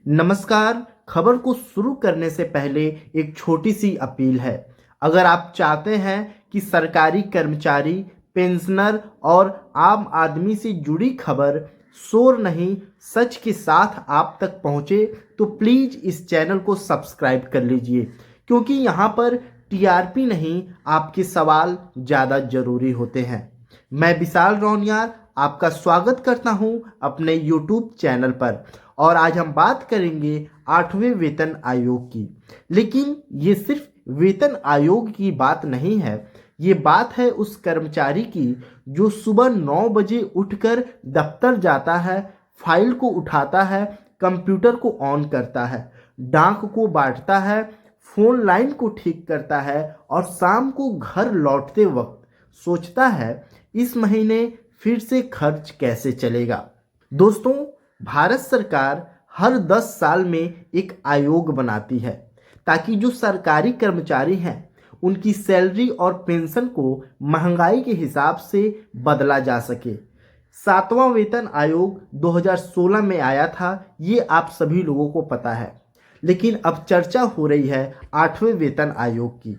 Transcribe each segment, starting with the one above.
नमस्कार। खबर को शुरू करने से पहले एक छोटी सी अपील है। अगर आप चाहते हैं कि सरकारी कर्मचारी, पेंशनर और आम आदमी से जुड़ी खबर शोर नहीं सच के साथ आप तक पहुंचे, तो प्लीज़ इस चैनल को सब्सक्राइब कर लीजिए, क्योंकि यहाँ पर टीआरपी नहीं, आपके सवाल ज़्यादा ज़रूरी होते हैं। मैं विशाल रौनियार आपका स्वागत करता हूं अपने यूट्यूब चैनल पर, और आज हम बात करेंगे 8वें वेतन आयोग की। लेकिन ये सिर्फ वेतन आयोग की बात नहीं है, ये बात है उस कर्मचारी की जो सुबह 9 बजे उठकर दफ्तर जाता है, फाइल को उठाता है, कंप्यूटर को ऑन करता है, डाक को बांटता है, फोन लाइन को ठीक करता है और शाम को घर लौटते वक्त सोचता है इस महीने फिर से खर्च कैसे चलेगा। दोस्तों, भारत सरकार हर 10 साल में एक आयोग बनाती है ताकि जो सरकारी कर्मचारी हैं उनकी सैलरी और पेंशन को महंगाई के हिसाब से बदला जा सके। 7वां वेतन आयोग 2016 में आया था, ये आप सभी लोगों को पता है। लेकिन अब चर्चा हो रही है 8वें वेतन आयोग की,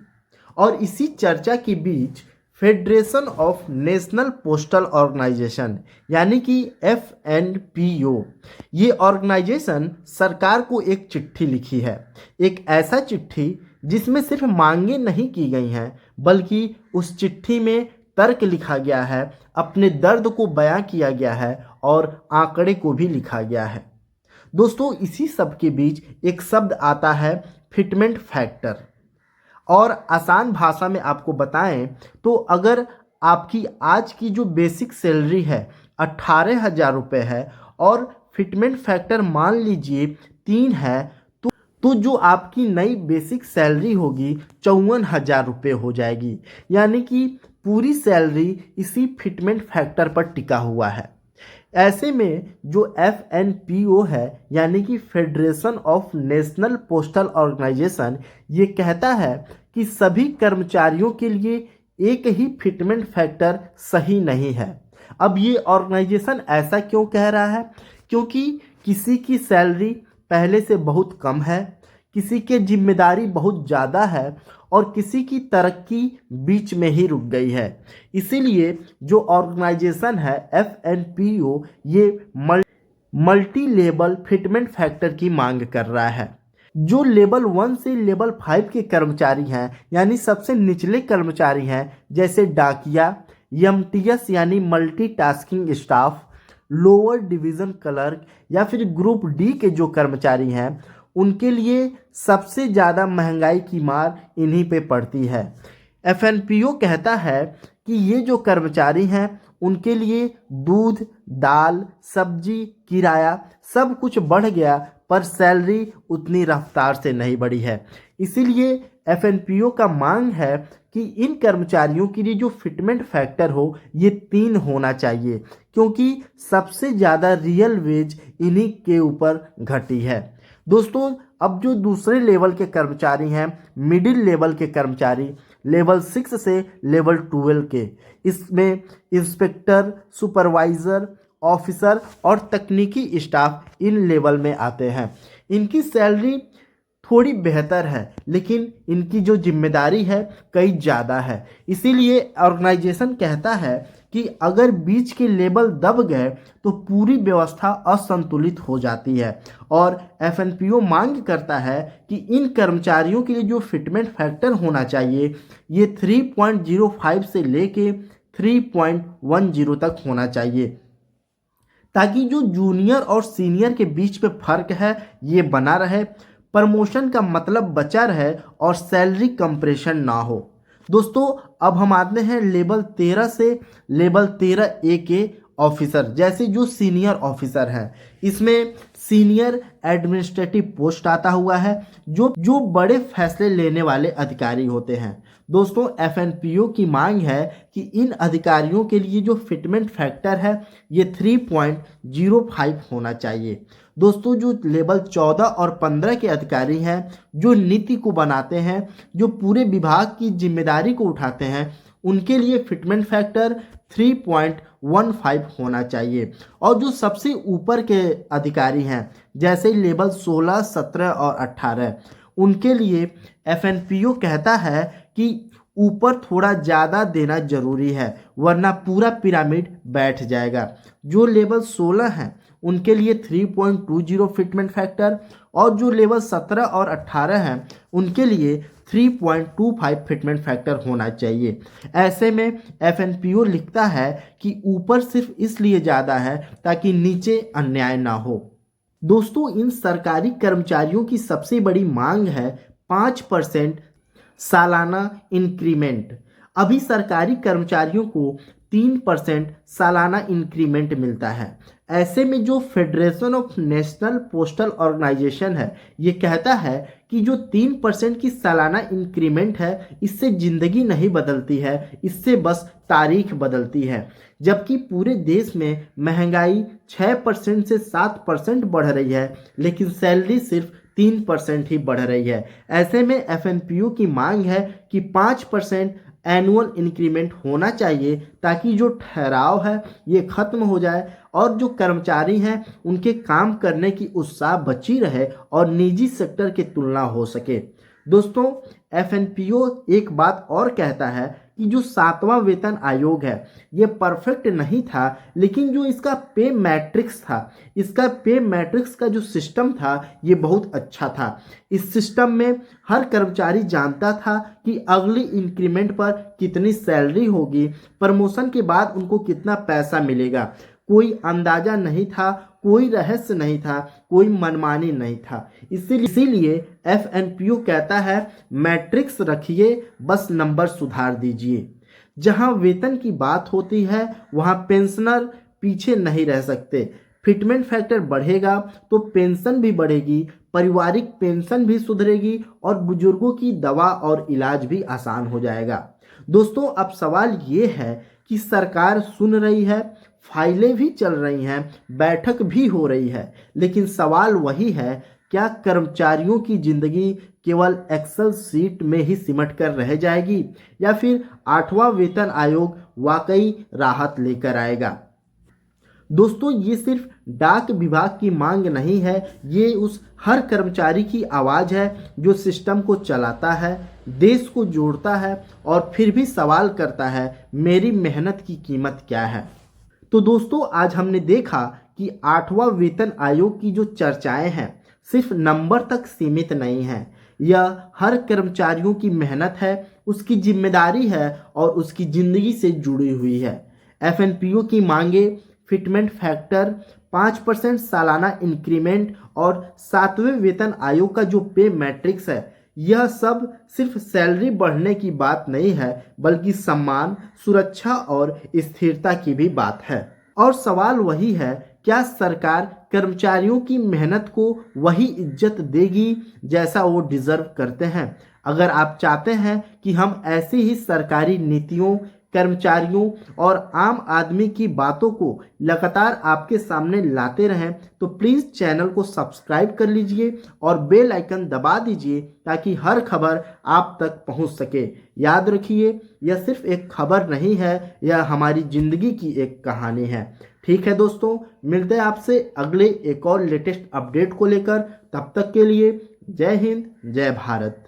और इसी चर्चा के बीच federation of national postal organisation यानी कि FNPO, ये ऑर्गेनाइजेशन सरकार को एक चिट्ठी लिखी है। एक ऐसा चिट्ठी जिसमें सिर्फ मांगे नहीं की गई हैं, बल्कि उस चिट्ठी में तर्क लिखा गया है, अपने दर्द को बयां किया गया है और आंकड़े को भी लिखा गया है। दोस्तों, इसी सब के बीच एक शब्द आता है फिटमेंट फैक्टर। और आसान भाषा में आपको बताएं तो अगर आपकी आज की जो बेसिक सैलरी है 18,000 रुपये है और फिटमेंट फैक्टर मान लीजिए 3 है, तो जो आपकी नई बेसिक सैलरी होगी 54,000 रुपये हो जाएगी। यानी कि पूरी सैलरी इसी फिटमेंट फैक्टर पर टिका हुआ है। ऐसे में जो FNPO है यानी कि federation of national postal organisation, ये कहता है कि सभी कर्मचारियों के लिए एक ही फिटमेंट फैक्टर सही नहीं है। अब ये ऑर्गेनाइजेशन ऐसा क्यों कह रहा है? क्योंकि किसी की सैलरी पहले से बहुत कम है, किसी की जिम्मेदारी बहुत ज़्यादा है और किसी की तरक्की बीच में ही रुक गई है। इसीलिए जो ऑर्गेनाइजेशन है FNPO, ये मल्टी लेवल फिटमेंट फैक्टर की मांग कर रहा है। जो लेवल 1 से लेवल 5 के कर्मचारी हैं, यानी सबसे निचले कर्मचारी हैं, जैसे डाकिया, MTS यानी multitasking staff, lower division clerk या फिर ग्रुप डी के जो कर्मचारी हैं, उनके लिए सबसे ज़्यादा महंगाई की मार इन्हीं पे पड़ती है। FNPO कहता है कि ये जो कर्मचारी हैं उनके लिए दूध, दाल, सब्जी, किराया सब कुछ बढ़ गया, पर सैलरी उतनी रफ्तार से नहीं बढ़ी है। इसीलिए FNPO का मांग है कि इन कर्मचारियों के लिए जो फिटमेंट फैक्टर हो ये 3 होना चाहिए, क्योंकि सबसे ज़्यादा रियल वेज इन्हीं के ऊपर घटी है। दोस्तों, अब जो दूसरे लेवल के कर्मचारी हैं, मिडिल लेवल के कर्मचारी, लेवल 6 से लेवल 12 के, इसमें इंस्पेक्टर, सुपरवाइज़र, ऑफिसर और तकनीकी स्टाफ इन लेवल में आते हैं। इनकी सैलरी थोड़ी बेहतर है, लेकिन इनकी जो जिम्मेदारी है कई ज़्यादा है। इसीलिए ऑर्गेनाइजेशन कहता है कि अगर बीच के लेवल दब गए तो पूरी व्यवस्था असंतुलित हो जाती है, और FNPO मांग करता है कि इन कर्मचारियों के लिए जो फिटमेंट फैक्टर होना चाहिए ये 3.05 से लेके 3.10 तक होना चाहिए, ताकि जो जूनियर और सीनियर के बीच में फ़र्क है ये बना रहे, प्रमोशन का मतलब बचा रहे और सैलरी कंप्रेशन ना हो। दोस्तों, अब हम आते हैं लेवल 13 से लेवल 13A के ऑफिसर, जैसे जो सीनियर ऑफिसर हैं। इसमें सीनियर एडमिनिस्ट्रेटिव पोस्ट आता हुआ है, जो बड़े फैसले लेने वाले अधिकारी होते हैं। दोस्तों, FNPO की मांग है कि इन अधिकारियों के लिए जो फिटमेंट फैक्टर है ये 3.05 होना चाहिए। दोस्तों, जो लेवल 14 और 15 के अधिकारी हैं, जो नीति को बनाते हैं, जो पूरे विभाग की जिम्मेदारी को उठाते हैं, उनके लिए फिटमेंट फैक्टर 3.15 होना चाहिए। और जो सबसे ऊपर के अधिकारी हैं जैसे लेवल 16, 17 और 18, उनके लिए एफएनपीओ कहता है कि ऊपर थोड़ा ज़्यादा देना जरूरी है वरना पूरा पिरामिड बैठ जाएगा। जो लेवल 16 हैं उनके लिए 3.20 फिटमेंट फैक्टर और जो लेवल 17 और 18 हैं उनके लिए 3.25 फिटमेंट फैक्टर होना चाहिए। ऐसे में एफएनपीओ लिखता है कि ऊपर सिर्फ इसलिए ज़्यादा है ताकि नीचे अन्याय ना हो। दोस्तों, इन सरकारी कर्मचारियों की सबसे बड़ी मांग है 5% सालाना इंक्रीमेंट। अभी सरकारी कर्मचारियों को 3% सालाना इंक्रीमेंट मिलता है। ऐसे में जो federation of national postal organisation है ये कहता है कि जो 3% की सालाना इंक्रीमेंट है इससे ज़िंदगी नहीं बदलती है, इससे बस तारीख बदलती है। जबकि पूरे देश में महंगाई 6% से 7% बढ़ रही है लेकिन सैलरी सिर्फ 3% ही बढ़ रही है। ऐसे में एफएनपीओ की मांग है कि 5% एनुअल इंक्रीमेंट होना चाहिए ताकि जो ठहराव है ये खत्म हो जाए और जो कर्मचारी हैं उनके काम करने की उत्साह बची रहे और निजी सेक्टर की तुलना हो सके। दोस्तों, एफएनपीओ एक बात और कहता है कि जो 7वां वेतन आयोग है ये परफेक्ट नहीं था लेकिन जो इसका पे मैट्रिक्स था, इसका पे मैट्रिक्स का जो सिस्टम था ये बहुत अच्छा था। इस सिस्टम में हर कर्मचारी जानता था कि अगली इंक्रीमेंट पर कितनी सैलरी होगी, प्रमोशन के बाद उनको कितना पैसा मिलेगा। कोई अंदाजा नहीं था, कोई रहस्य नहीं था, कोई मनमानी नहीं था। इसीलिए एफएनपीओ कहता है मैट्रिक्स रखिए, बस नंबर सुधार दीजिए। जहां वेतन की बात होती है वहां पेंशनर पीछे नहीं रह सकते। फिटमेंट फैक्टर बढ़ेगा तो पेंशन भी बढ़ेगी, पारिवारिक पेंशन भी सुधरेगी और बुजुर्गों की दवा और इलाज भी आसान हो जाएगा। दोस्तों, अब सवाल ये है कि सरकार सुन रही है, फाइलें भी चल रही हैं, बैठक भी हो रही है, लेकिन सवाल वही है, क्या कर्मचारियों की जिंदगी केवल एक्सेल सीट में ही सिमट कर रह जाएगी या फिर 8वां वेतन आयोग वाकई राहत लेकर आएगा। दोस्तों, ये सिर्फ डाक विभाग की मांग नहीं है, ये उस हर कर्मचारी की आवाज़ है जो सिस्टम को चलाता है, देश को जोड़ता है और फिर भी सवाल करता है मेरी मेहनत की कीमत क्या है। तो दोस्तों, आज हमने देखा कि 8वां वेतन आयोग की जो चर्चाएं हैं सिर्फ नंबर तक सीमित नहीं है, यह हर कर्मचारियों की मेहनत है, उसकी जिम्मेदारी है और उसकी ज़िंदगी से जुड़ी हुई है। एफएनपीओ की मांगे फिटमेंट फैक्टर, 5% सालाना इंक्रीमेंट और 7वें वेतन आयोग का जो पे मैट्रिक्स है, यह सब सिर्फ सैलरी बढ़ने की बात नहीं है बल्कि सम्मान, सुरक्षा और स्थिरता की भी बात है। और सवाल वही है, क्या सरकार कर्मचारियों की मेहनत को वही इज्जत देगी जैसा वो डिजर्व करते हैं? अगर आप चाहते हैं कि हम ऐसी ही सरकारी नीतियों, कर्मचारियों और आम आदमी की बातों को लगातार आपके सामने लाते रहें तो प्लीज़ चैनल को सब्सक्राइब कर लीजिए और बेल आइकन दबा दीजिए ताकि हर खबर आप तक पहुंच सके। याद रखिए, यह सिर्फ एक खबर नहीं है, यह हमारी ज़िंदगी की एक कहानी है। ठीक है दोस्तों, मिलते हैं आपसे अगले एक और लेटेस्ट अपडेट को लेकर। तब तक के लिए जय हिंद, जय भारत।